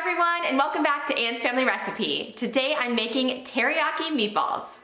everyone, and welcome back to Anne's Family Recipe. Today I'm making teriyaki meatballs.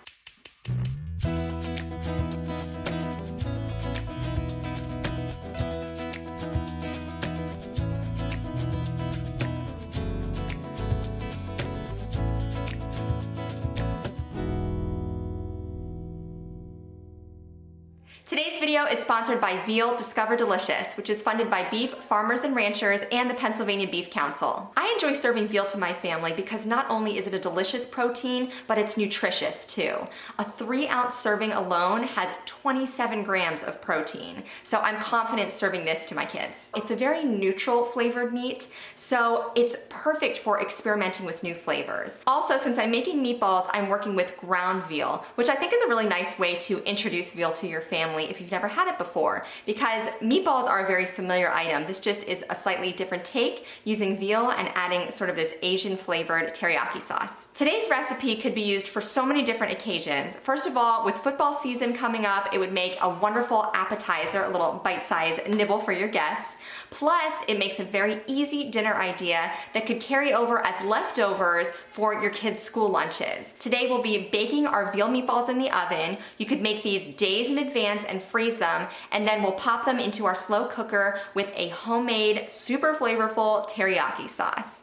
Today's video is sponsored by Veal Discover Delicious, which is funded by beef farmers and ranchers and the Pennsylvania Beef Council. I enjoy serving veal to my family because not only is it a delicious protein, but it's nutritious too. A 3-ounce serving alone has 27 grams of protein, so I'm confident serving this to my kids. It's a very neutral flavored meat, so it's perfect for experimenting with new flavors. Also, since I'm making meatballs, I'm working with ground veal, which I think is a really nice way to introduce veal to your family if you've never had it before, because meatballs are a very familiar item. This just is a slightly different take using veal and adding sort of this Asian flavored teriyaki sauce. Today's recipe could be used for so many different occasions. First of all, with football season coming up, it would make a wonderful appetizer, a little bite-sized nibble for your guests. Plus, it makes a very easy dinner idea that could carry over as leftovers for your kids' school lunches. Today we'll be baking our veal meatballs in the oven. You could make these days in advance and freeze them, and then we'll pop them into our slow cooker with a homemade, super flavorful teriyaki sauce.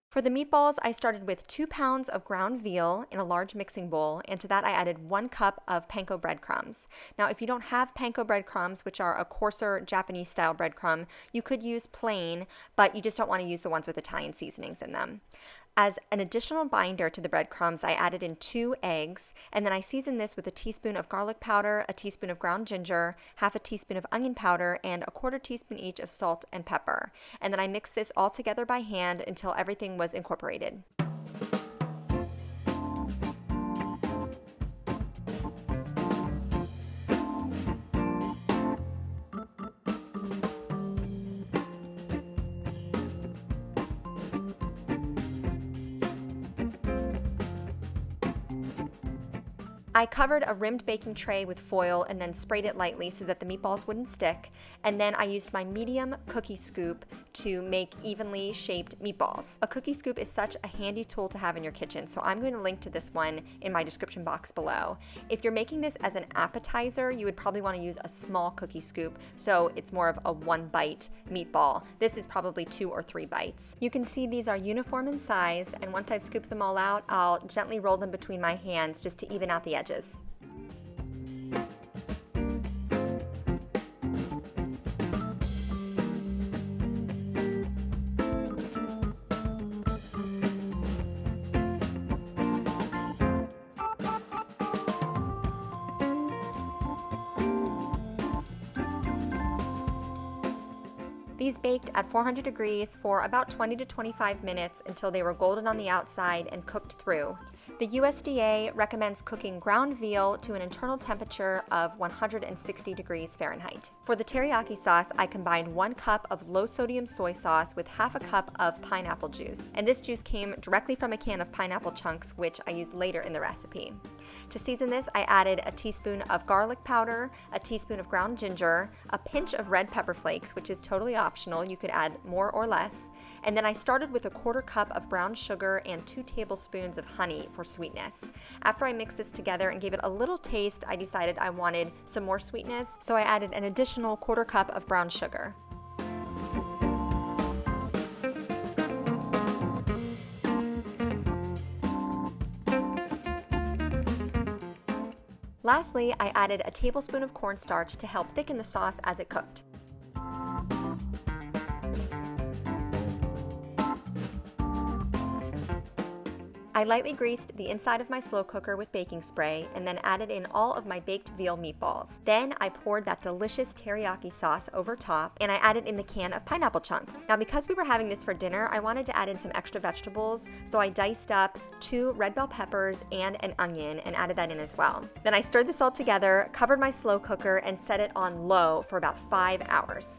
For the meatballs, I started with 2 pounds of ground veal in a large mixing bowl, and to that I added 1 cup of panko breadcrumbs. Now, if you don't have panko breadcrumbs, which are a coarser Japanese-style breadcrumb, you could use plain, but you just don't want to use the ones with Italian seasonings in them. As an additional binder to the breadcrumbs, I added in 2 eggs, and then I seasoned this with a teaspoon of garlic powder, a teaspoon of ground ginger, half a teaspoon of onion powder, and a 1/4 teaspoon each of salt and pepper. And then I mixed this all together by hand until everything was incorporated. I covered a rimmed baking tray with foil and then sprayed it lightly so that the meatballs wouldn't stick, and then I used my medium cookie scoop to make evenly shaped meatballs. A cookie scoop is such a handy tool to have in your kitchen, so I'm going to link to this one in my description box below. If you're making this as an appetizer, you would probably want to use a small cookie scoop, so it's more of a 1-bite meatball. This is probably 2 or 3 bites. You can see these are uniform in size, and once I've scooped them all out, I'll gently roll them between my hands just to even out the edges. These baked at 400 degrees for about 20 to 25 minutes until they were golden on the outside and cooked through. The USDA recommends cooking ground veal to an internal temperature of 160 degrees Fahrenheit. For the teriyaki sauce, I combined 1 cup of low-sodium soy sauce with half a cup of pineapple juice. And this juice came directly from a can of pineapple chunks, which I used later in the recipe. To season this, I added a teaspoon of garlic powder, a teaspoon of ground ginger, a pinch of red pepper flakes, which is totally optional. You could add more or less. And then I started with a 1/4 cup of brown sugar and 2 tablespoons of honey for sweetness. After I mixed this together and gave it a little taste, I decided I wanted some more sweetness, so I added an additional 1/4 cup of brown sugar. Lastly, I added a tablespoon of cornstarch to help thicken the sauce as it cooked. I lightly greased the inside of my slow cooker with baking spray and then added in all of my baked veal meatballs. Then I poured that delicious teriyaki sauce over top, and I added in the can of pineapple chunks. Now, because we were having this for dinner, I wanted to add in some extra vegetables, so I diced up 2 red bell peppers and an onion and added that in as well. Then I stirred this all together, covered my slow cooker, and set it on low for about 5 hours.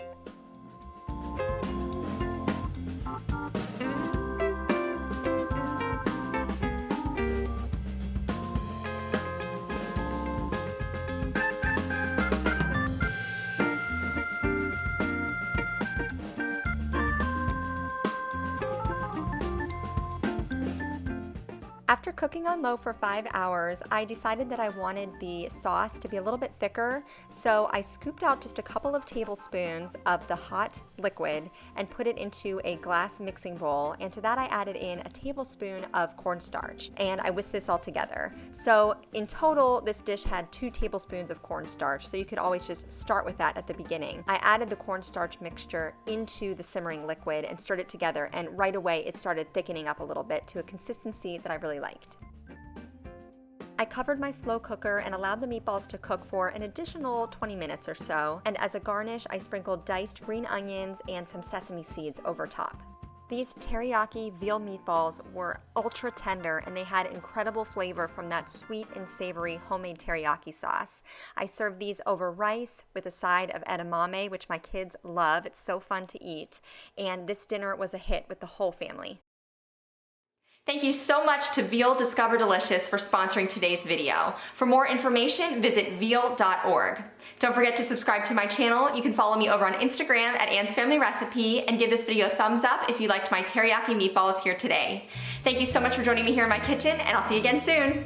After cooking on low for 5 hours, I decided that I wanted the sauce to be a little bit thicker, so I scooped out just a couple of tablespoons of the hot liquid and put it into a glass mixing bowl, and to that I added in a tablespoon of cornstarch, and I whisked this all together. So in total, this dish had 2 tablespoons of cornstarch, so you could always just start with that at the beginning. I added the cornstarch mixture into the simmering liquid and stirred it together, and right away it started thickening up a little bit to a consistency that I really liked. I covered my slow cooker and allowed the meatballs to cook for an additional 20 minutes or so, and as a garnish, I sprinkled diced green onions and some sesame seeds over top. These teriyaki veal meatballs were ultra tender, and they had incredible flavor from that sweet and savory homemade teriyaki sauce. I served these over rice with a side of edamame, which my kids love. It's so fun to eat, and this dinner was a hit with the whole family. Thank you so much to Veal Discover Delicious for sponsoring today's video. For more information, visit veal.org. Don't forget to subscribe to my channel. You can follow me over on Instagram at Ann's Family Recipe, and give this video a thumbs up if you liked my teriyaki meatballs here today. Thank you so much for joining me here in my kitchen, and I'll see you again soon.